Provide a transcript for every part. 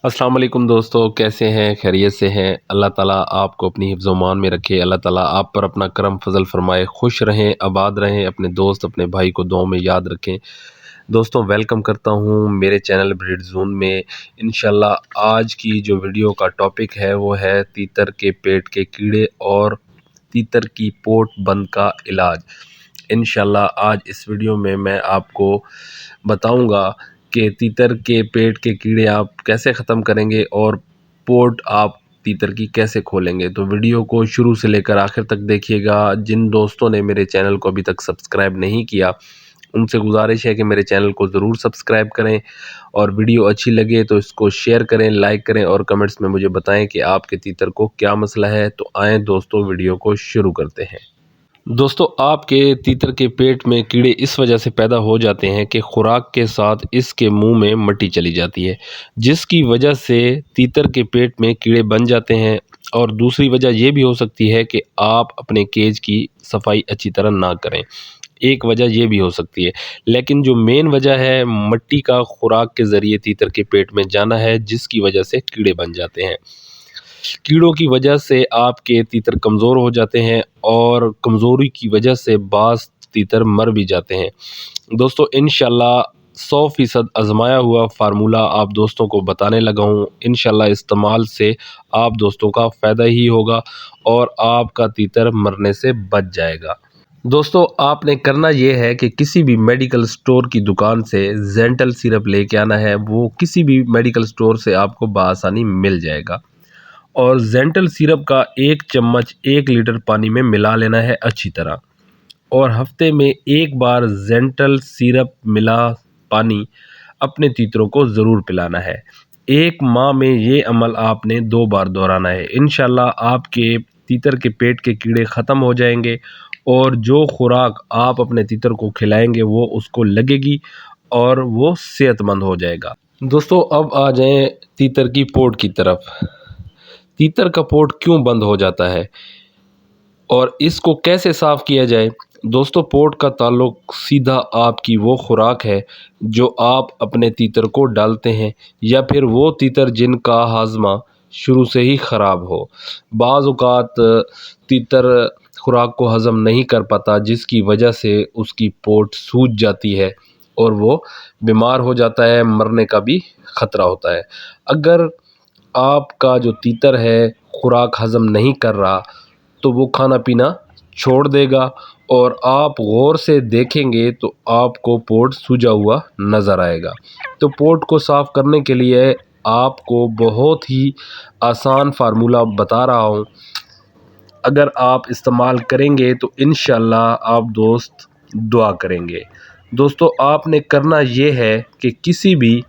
अस्सलाम वालेकुम दोस्तों, कैसे हैं? खैरियत से हैं? अल्लाह ताला आपको अपनी हिफ्ज़ ओ अमान में रखे। अल्लाह ताला आप पर अपना करम फजल फरमाए, खुश रहें, आबाद रहें, अपने दोस्त अपने भाई को दुआओं में याद रखें। दोस्तों वेलकम करता हूँ मेरे चैनल ब्रीड ज़ोन में। इंशाल्लाह आज की जो वीडियो का टॉपिक है वो है तीतर के पेट के कीड़े और तीतर की पोट बंद का इलाज। इंशाल्लाह आज इस वीडियो में मैं आपको बताऊंगा कि तीतर के पेट के कीड़े आप कैसे ख़त्म करेंगे और पोट आप तीतर की कैसे खोलेंगे। तो वीडियो को शुरू से लेकर आखिर तक देखिएगा। जिन दोस्तों ने मेरे चैनल को अभी तक सब्सक्राइब नहीं किया उनसे गुजारिश है कि मेरे चैनल को ज़रूर सब्सक्राइब करें और वीडियो अच्छी लगे तो इसको शेयर करें, लाइक करें और कमेंट्स में मुझे बताएं कि आपके तीतर को क्या मसला है। तो आएँ दोस्तों वीडियो को शुरू करते हैं। दोस्तों आपके तीतर के पेट में कीड़े इस वजह से पैदा हो जाते हैं कि खुराक के साथ इसके मुंह में मट्टी चली जाती है, जिसकी वजह से तीतर के पेट में कीड़े बन जाते हैं। और दूसरी वजह यह भी हो सकती है कि आप अपने केज की सफाई अच्छी तरह ना करें, एक वजह यह भी हो सकती है। लेकिन जो मेन वजह है, मट्टी का खुराक के ज़रिए तीतर के पेट में जाना है, जिसकी वजह से कीड़े बन जाते हैं। कीड़ों की वजह से आपके तीतर कमज़ोर हो जाते हैं और कमज़ोरी की वजह से बाज़ तीतर मर भी जाते हैं। दोस्तों इंशाल्लाह 100% आजमाया हुआ फार्मूला आप दोस्तों को बताने लगा हूँ। इंशाल्लाह इस्तेमाल से आप दोस्तों का फ़ायदा ही होगा और आपका तीतर मरने से बच जाएगा। दोस्तों आपने करना ये है कि किसी भी मेडिकल स्टोर की दुकान से जेंटल सिरप लेके आना है। वो किसी भी मेडिकल स्टोर से आपको बआसानी मिल जाएगा। और जेंटल सिरप का 1 चम्मच 1 लीटर पानी में मिला लेना है अच्छी तरह। और हफ्ते में एक बार जेंटल सिरप मिला पानी अपने तीतरों को ज़रूर पिलाना है। 1 माह में ये अमल आपने 2 बार दोहराना है। इंशाल्लाह आपके तीतर के पेट के कीड़े ख़त्म हो जाएंगे और जो खुराक आप अपने तीतर को खिलाएंगे वो उसको लगेगी और वो सेहतमंद हो जाएगा। दोस्तों अब आ जाएं तीतर की पोट की तरफ। तीतर का पोट क्यों बंद हो जाता है और इसको कैसे साफ़ किया जाए। दोस्तों पोट का ताल्लुक सीधा आपकी वो खुराक है जो आप अपने तीतर को डालते हैं, या फिर वो तीतर जिनका हाजमा शुरू से ही ख़राब हो। बाज़ औक़ात तीतर खुराक को हज़म नहीं कर पाता, जिसकी वजह से उसकी पोट सूज जाती है और वो बीमार हो जाता है, मरने का भी ख़तरा होता है। अगर आपका जो तीतर है खुराक हज़म नहीं कर रहा तो वो खाना पीना छोड़ देगा और आप गौर से देखेंगे तो आपको पोट सूजा हुआ नज़र आएगा। तो पोट को साफ़ करने के लिए आपको बहुत ही आसान फार्मूला बता रहा हूँ। अगर आप इस्तेमाल करेंगे तो इंशाल्लाह आप दोस्त दुआ करेंगे। दोस्तों आपने करना ये है कि किसी भी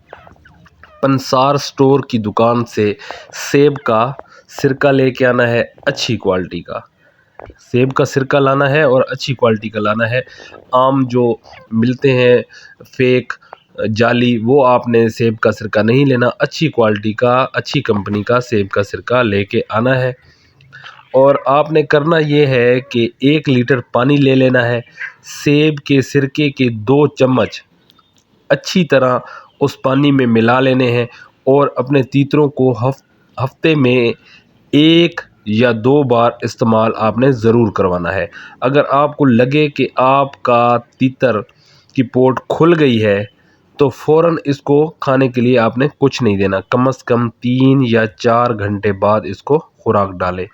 पंसार स्टोर की दुकान से सेब का सिरका लेके आना है, अच्छी क्वालिटी का सेब का सिरका लाना है और अच्छी क्वालिटी का लाना है। आम जो मिलते हैं फेक जाली, वो आपने सेब का सिरका नहीं लेना, अच्छी क्वालिटी का अच्छी कंपनी का सेब का सिरका लेके आना है। और आपने करना ये है कि 1 लीटर पानी ले लेना है, सेब के सिरके के 2 चम्मच अच्छी तरह उस पानी में मिला लेने हैं और अपने तीतरों को हफ्ते में 1 या 2 बार इस्तेमाल आपने ज़रूर करवाना है। अगर आपको लगे कि आपका तीतर की पोट खुल गई है तो फ़ौरन इसको खाने के लिए आपने कुछ नहीं देना, कम से कम 3 या 4 घंटे बाद इसको खुराक डालें।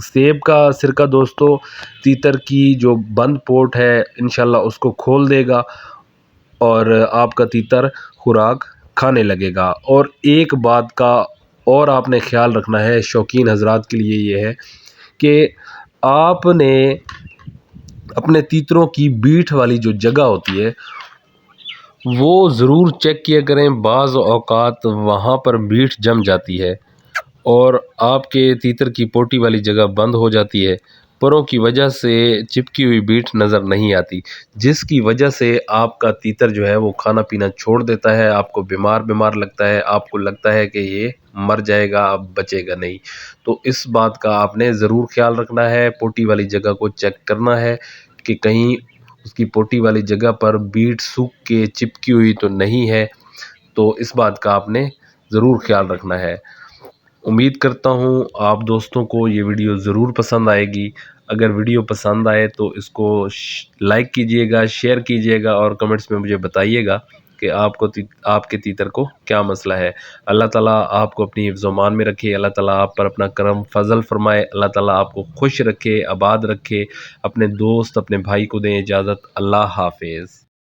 सेब का सिरका दोस्तों तीतर की जो बंद पोट है इंशाल्लाह उसको खोल देगा और आपका तीतर खुराक खाने लगेगा। और एक बात का और आपने ख्याल रखना है, शौकीन हजरात के लिए ये है कि आपने अपने तीतरों की बीठ वाली जो जगह होती है वो ज़रूर चेक किया करें। बाज़ औक़ात वहाँ पर बीठ जम जाती है और आपके तीतर की पोटी वाली जगह बंद हो जाती है, परों की वजह से चिपकी हुई बीट नज़र नहीं आती, जिसकी वजह से आपका तीतर जो है वो खाना पीना छोड़ देता है, आपको बीमार लगता है, आपको लगता है कि ये मर जाएगा, अब बचेगा नहीं। तो इस बात का आपने ज़रूर ख्याल रखना है, पोटी वाली जगह को चेक करना है कि कहीं उसकी पोटी वाली जगह पर बीट सूख के चिपकी हुई तो नहीं है। तो इस बात का आपने ضرور خیال رکھنا ہے۔ امید کرتا ہوں آپ دوستوں کو یہ ویڈیو ضرور پسند آئے گی۔ اگر ویڈیو پسند آئے تو اس کو لائک کیجئے گا، شیئر کیجئے گا اور کمنٹس میں مجھے بتائیے گا کہ آپ کے تیتر کو کیا مسئلہ ہے۔ اللہ تعالیٰ آپ کو اپنی حفظ و امان میں رکھے، اللہ تعالیٰ آپ پر اپنا کرم فضل فرمائے، اللہ تعالیٰ آپ کو خوش رکھے، آباد رکھے۔ اپنے دوست اپنے بھائی کو دیں اجازت، اللہ حافظ۔